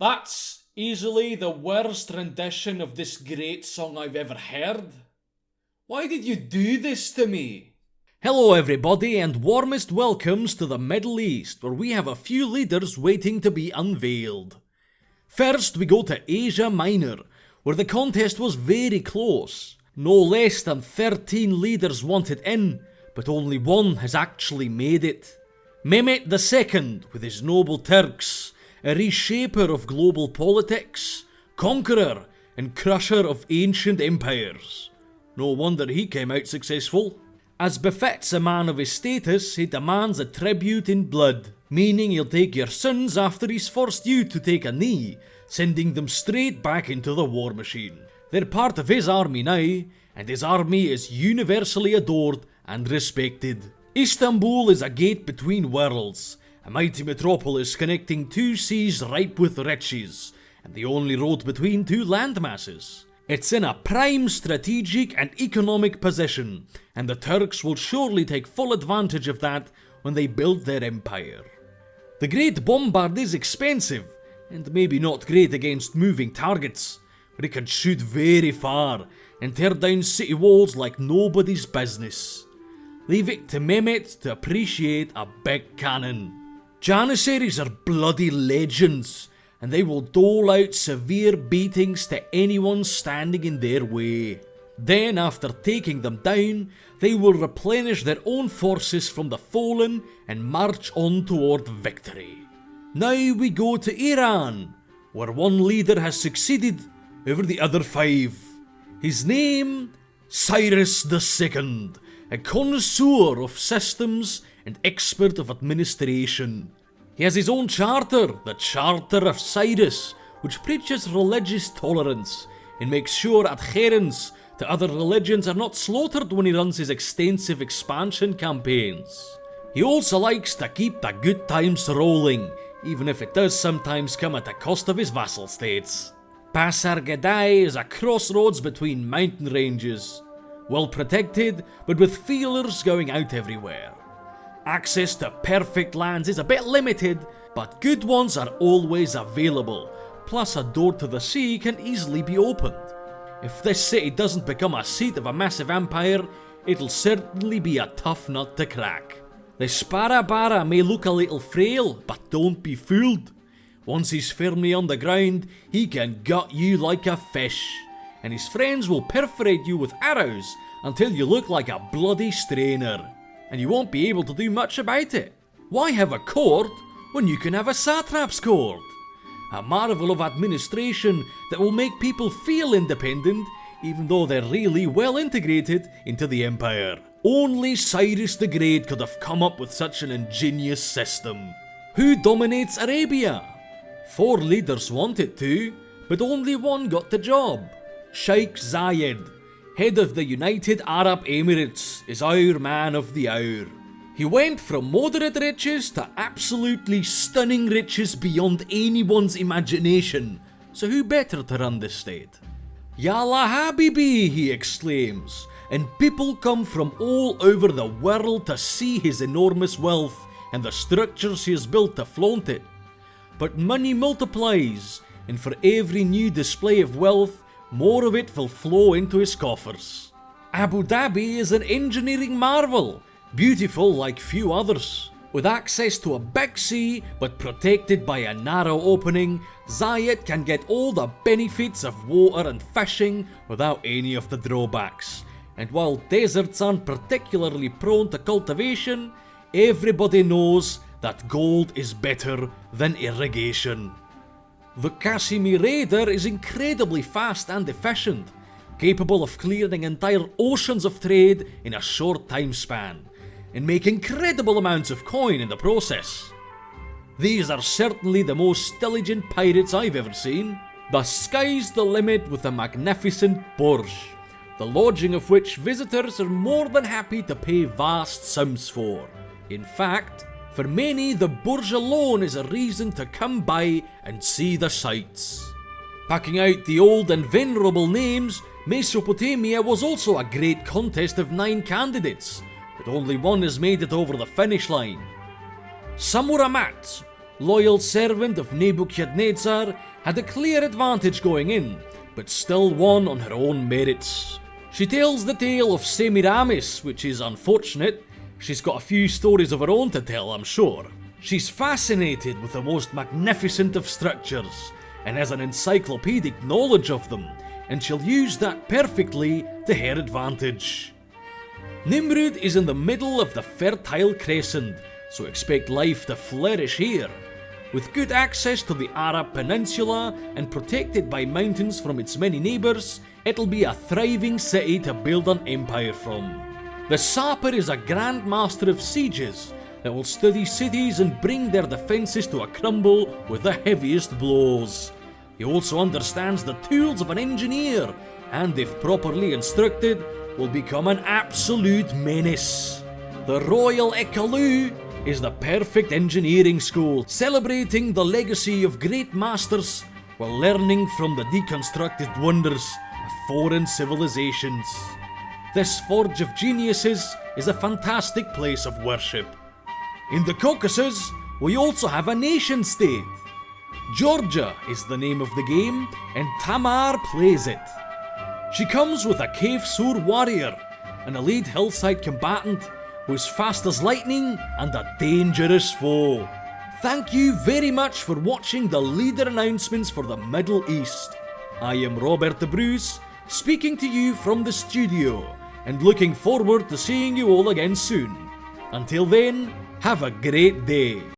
That's easily the worst rendition of this great song I've ever heard. Why did you do this to me? Hello everybody and warmest welcomes to the Middle East, where we have a few leaders waiting to be unveiled. First we go to Asia Minor, where the contest was very close. No less than 13 leaders wanted in, but only one has actually made it. Mehmet II, with his noble Turks, a reshaper of global politics, conqueror and crusher of ancient empires. No wonder he came out successful. As befits a man of his status, he demands a tribute in blood, meaning he'll take your sons after he's forced you to take a knee, sending them straight back into the war machine. They're part of his army now, and his army is universally adored and respected. Istanbul is a gate between worlds, a mighty metropolis connecting two seas ripe with riches, and the only road between two landmasses. It's in a prime strategic and economic position, and the Turks will surely take full advantage of that when they build their empire. The Great Bombard is expensive, and maybe not great against moving targets, but it can shoot very far and tear down city walls like nobody's business. Leave it to Mehmet to appreciate a big cannon. Janissaries are bloody legends, and they will dole out severe beatings to anyone standing in their way. Then, after taking them down, they will replenish their own forces from the fallen and march on toward victory. Now we go to Iran, where one leader has succeeded over the other 5. His name? Cyrus II, a connoisseur of systems and expert of administration. He has his own charter, the Charter of Cyrus, which preaches religious tolerance and makes sure adherents to other religions are not slaughtered when he runs his extensive expansion campaigns. He also likes to keep the good times rolling, even if it does sometimes come at the cost of his vassal states. Pasargadae is a crossroads between mountain ranges, well protected but with feelers going out everywhere. Access to perfect lands is a bit limited, but good ones are always available, plus a door to the sea can easily be opened. If this city doesn't become a seat of a massive empire, it'll certainly be a tough nut to crack. The Sparabara may look a little frail, but don't be fooled. Once he's firmly on the ground, he can gut you like a fish, and his friends will perforate you with arrows until you look like a bloody strainer, and you won't be able to do much about it. Why have a court when you can have a satrap's court? A marvel of administration that will make people feel independent, even though they're really well integrated into the empire. Only Cyrus the Great could have come up with such an ingenious system. Who dominates Arabia? 4 leaders wanted to, but only one got the job. Sheikh Zayed, head of the United Arab Emirates, is our man of the hour. He went from moderate riches to absolutely stunning riches beyond anyone's imagination, so who better to run the state? Yalla Habibi, he exclaims, and people come from all over the world to see his enormous wealth and the structures he has built to flaunt it. But money multiplies, and for every new display of wealth, more of it will flow into his coffers. Abu Dhabi is an engineering marvel, beautiful like few others. With access to a big sea but protected by a narrow opening, Zayed can get all the benefits of water and fishing without any of the drawbacks. And while deserts aren't particularly prone to cultivation, everybody knows that gold is better than irrigation. The Kashmir Raider is incredibly fast and efficient, capable of clearing entire oceans of trade in a short time span, and make incredible amounts of coin in the process. These are certainly the most diligent pirates I've ever seen. The sky's the limit with the magnificent Burj, the lodging of which visitors are more than happy to pay vast sums for. In fact, for many, the Burj alone is a reason to come by and see the sights. Packing out the old and venerable names, Mesopotamia was also a great contest of 9 candidates, but only one has made it over the finish line. SEMIRAMIS, loyal servant of Nebuchadnezzar, had a clear advantage going in, but still won on her own merits. She tells the tale of SEMIRAMIS, which is unfortunate. She's got a few stories of her own to tell, I'm sure. She's fascinated with the most magnificent of structures, and has an encyclopedic knowledge of them, and she'll use that perfectly to her advantage. Nimrud is in the middle of the Fertile Crescent, so expect life to flourish here. With good access to the Arab Peninsula and protected by mountains from its many neighbours, it'll be a thriving city to build an empire from. The SAPPER is a grand master of sieges that will study cities and bring their defences to a crumble with the heaviest blows. He also understands the tools of an engineer, and if properly instructed, will become an absolute menace. The Royal EKALLU is the perfect engineering school, celebrating the legacy of great masters while learning from the deconstructed wonders of foreign civilizations. This forge of geniuses is a fantastic place of worship. In the Caucasus, we also have a nation state. Georgia is the name of the game, and Tamar plays it. She comes with a Cave-Sur warrior, an elite hillside combatant who's fast as lightning and a dangerous foe. Thank you very much for watching the leader announcements for the Middle East. I am Robert the Bruce, speaking to you from the studio, and looking forward to seeing you all again soon. Until then, have a great day.